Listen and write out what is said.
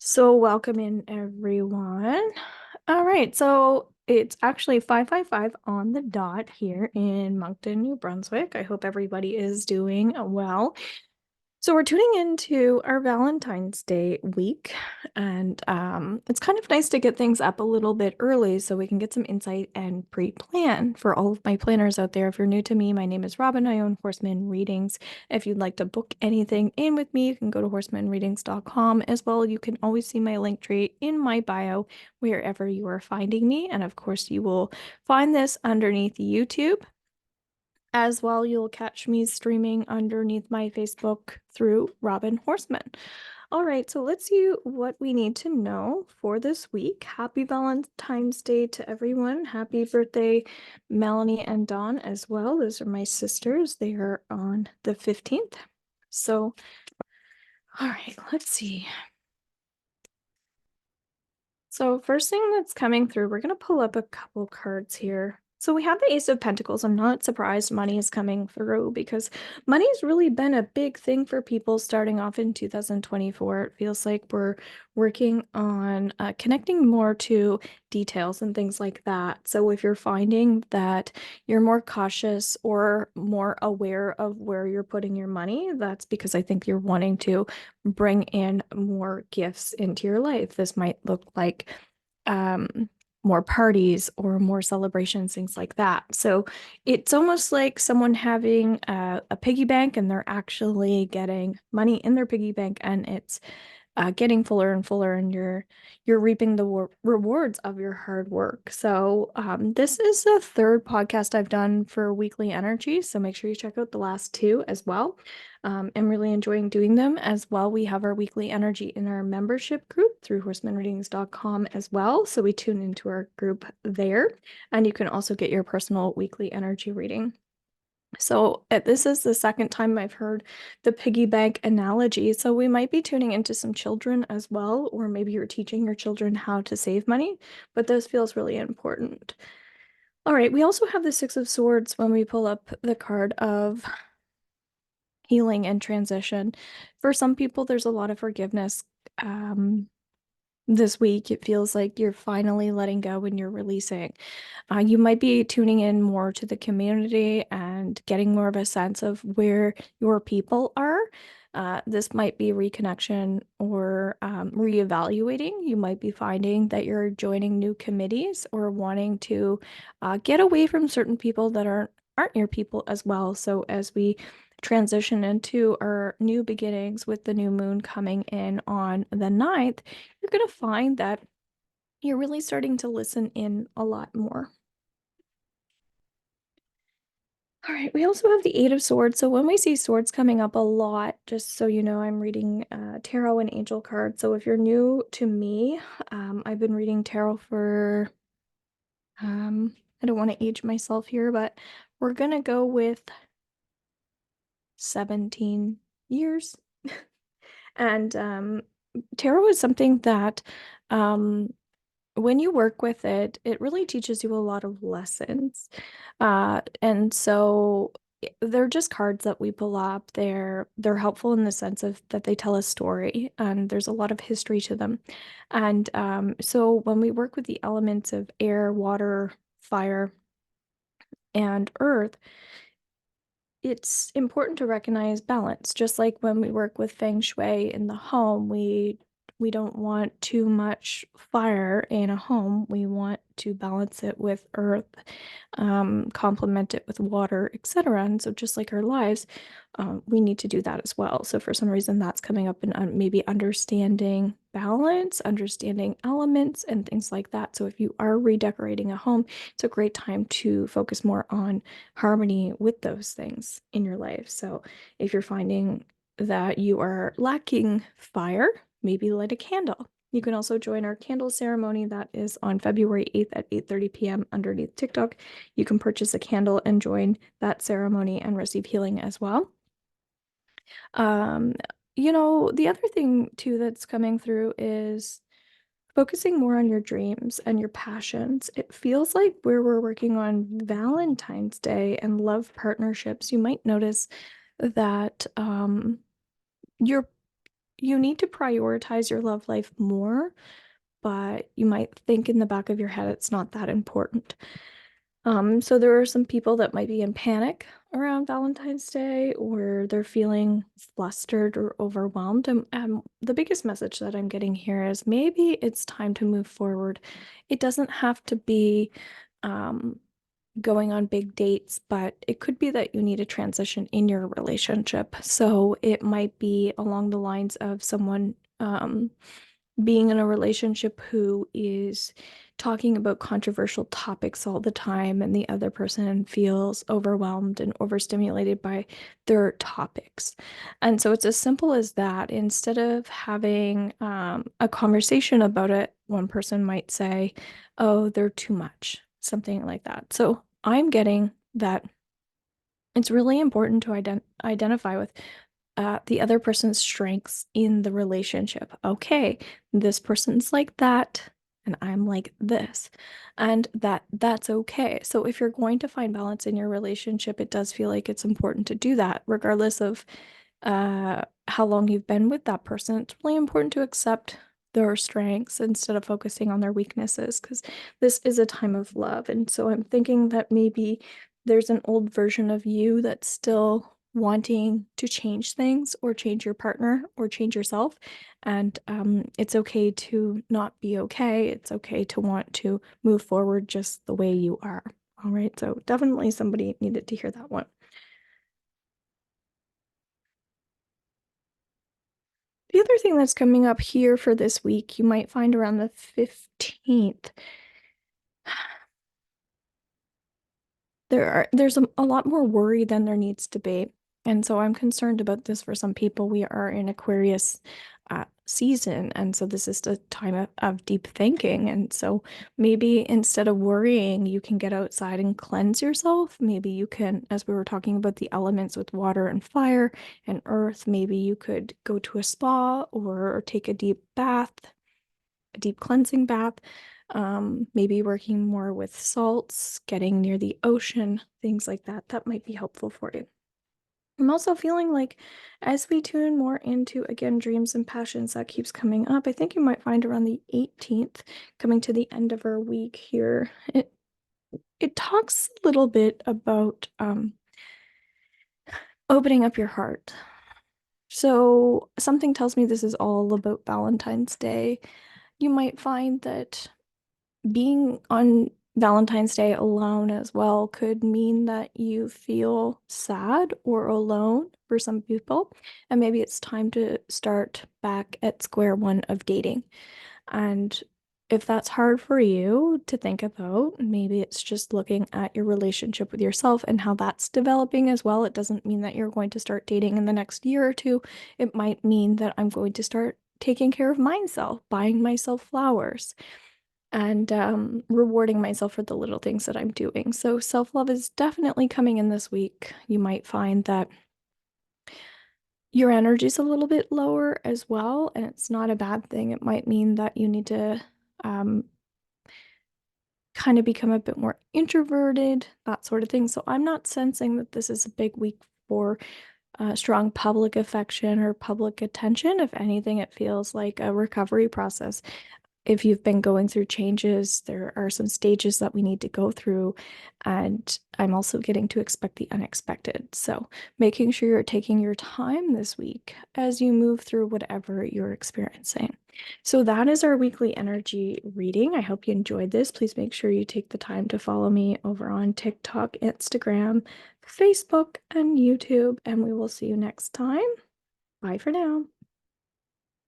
So welcome in everyone. All right, so it's actually 5:55 on the dot here in Moncton, New Brunswick. I hope everybody is doing well. So we're tuning into our Valentine's Day week, and it's kind of nice to get things up a little bit early so we can get some insight and pre-plan for all of my planners out there. If you're new to me, my name is Robin. I own Horseman Readings. If you'd like to book anything in with me, you can go to horsemanreadings.com as well. You can always see my link tree in my bio wherever you are finding me, and of course, you will find this underneath YouTube. As well, you'll catch me streaming underneath my Facebook through Robin Horseman. All right, so let's see what we need to know for this week. Happy Valentine's Day to everyone. Happy birthday, Melanie and Dawn as well. Those are my sisters. They are on the 15th. So, all right, let's see. So first thing that's coming through, we're going to pull up a couple cards here. So we have the Ace of Pentacles. I'm not surprised money is coming through because money's really been a big thing for people starting off in 2024. It feels like we're working on connecting more to details and things like that. So if you're finding that you're more cautious or more aware of where you're putting your money, that's because I think you're wanting to bring in more gifts into your life. This might look like um, more parties or more celebrations, things like that. So it's almost like someone having a piggy bank and they're actually getting money in their piggy bank and it's getting fuller and fuller, and you're reaping the rewards of your hard work. So this is the third podcast I've done for weekly energy, so make sure you check out the last two as well. I'm really enjoying doing them as well. We have our weekly energy in our membership group through horsemanreadings.com as well, so we tune into our group there, and you can also get your personal weekly energy reading. So this is the second time I've heard the piggy bank analogy. So we might be tuning into some children as well, or maybe you're teaching your children how to save money, but this feels really important. All right, we also have the Six of Swords when we pull up the card of healing and transition. For some people, there's a lot of forgiveness. This week, it feels like you're finally letting go and you're releasing. You might be tuning in more to the community and getting more of a sense of where your people are. This might be reconnection or reevaluating. You might be finding that you're joining new committees or wanting to get away from certain people that aren't your people as well. So as we transition into our new beginnings with the new moon coming in on the 9th, you're going to find that you're really starting to listen in a lot more. All right, we also have the Eight of Swords. So when we see swords coming up a lot, just so you know, I'm reading tarot and angel cards. So if you're new to me, I've been reading tarot for, I don't want to age myself here, but we're going to go with 17 years. And tarot is something that when you work with it, it really teaches you a lot of lessons. And so they're just cards that we pull up. They're helpful in the sense of that they tell a story and there's a lot of history to them. And so when we work with the elements of air, water, fire, and earth, it's important to recognize balance. Just like when we work with feng shui in the home, we don't want too much fire in a home. We want to balance it with earth, complement it with water, etc. And so just like our lives, we need to do that as well. So for some reason that's coming up in maybe understanding balance, understanding elements and things like that. So if you are redecorating a home, it's a great time to focus more on harmony with those things in your life. So if you're finding that you are lacking fire, maybe light a candle. You can also join our candle ceremony that is on February 8th at 8:30 p.m. underneath TikTok. You can purchase a candle and join that ceremony and receive healing as well. Um, the other thing too that's coming through is focusing more on your dreams and your passions. It feels like where we're working on Valentine's Day and love partnerships, you might notice that you're you need to prioritize your love life more, but you might think in the back of your head it's not that important. So there are some people that might be in panic around Valentine's Day, or they're feeling flustered or overwhelmed. And the biggest message that I'm getting here is maybe it's time to move forward. It doesn't have to be um, going on big dates, but it could be that you need a transition in your relationship. So it might be along the lines of someone being in a relationship who is talking about controversial topics all the time, and the other person feels overwhelmed and overstimulated by their topics. And so it's as simple as that. Instead of having a conversation about it, one person might say, "Oh, they're too much," something like that. So I'm getting that it's really important to identify with the other person's strengths in the relationship. Okay, this person's like that, and I'm like this, and that's okay. So if you're going to find balance in your relationship, it does feel like it's important to do that, regardless of how long you've been with that person. It's really important to accept their strengths instead of focusing on their weaknesses, because this is a time of love. And so I'm thinking that maybe there's an old version of you that's still wanting to change things or change your partner or change yourself. And it's okay to not be okay. It's okay to want to move forward just the way you are. All right. So definitely somebody needed to hear that one. The other thing that's coming up here for this week, you might find around the 15th. There's a lot more worry than there needs to be. And so I'm concerned about this for some people. We are in Aquarius season, and so this is the time of deep thinking. And so maybe instead of worrying, you can get outside and cleanse yourself. Maybe you can, as we were talking about the elements with water and fire and earth, maybe you could go to a spa or take a deep bath, a deep cleansing bath, maybe working more with salts, getting near the ocean, things like that. That might be helpful for you. I'm also feeling like as we tune more into, again, dreams and passions, that keeps coming up. I think you might find around the 18th, coming to the end of our week here. It talks a little bit about opening up your heart. So something tells me this is all about Valentine's Day. You might find that being on Valentine's Day alone as well could mean that you feel sad or alone for some people. And maybe it's time to start back at square one of dating. And if that's hard for you to think about, maybe it's just looking at your relationship with yourself and how that's developing as well. It doesn't mean that you're going to start dating in the next year or two. It might mean that I'm going to start taking care of myself, buying myself flowers, and rewarding myself for the little things that I'm doing. So self-love is definitely coming in this week. You might find that your energy's a little bit lower as well, and it's not a bad thing. It might mean that you need to um, kind of become a bit more introverted, that sort of thing. So I'm not sensing that this is a big week for strong public affection or public attention. If anything, it feels like a recovery process. If you've been going through changes, there are some stages that we need to go through. And I'm also getting to expect the unexpected. So making sure you're taking your time this week as you move through whatever you're experiencing. So that is our weekly energy reading. I hope you enjoyed this. Please make sure you take the time to follow me over on TikTok, Instagram, Facebook, and YouTube. And we will see you next time. Bye for now.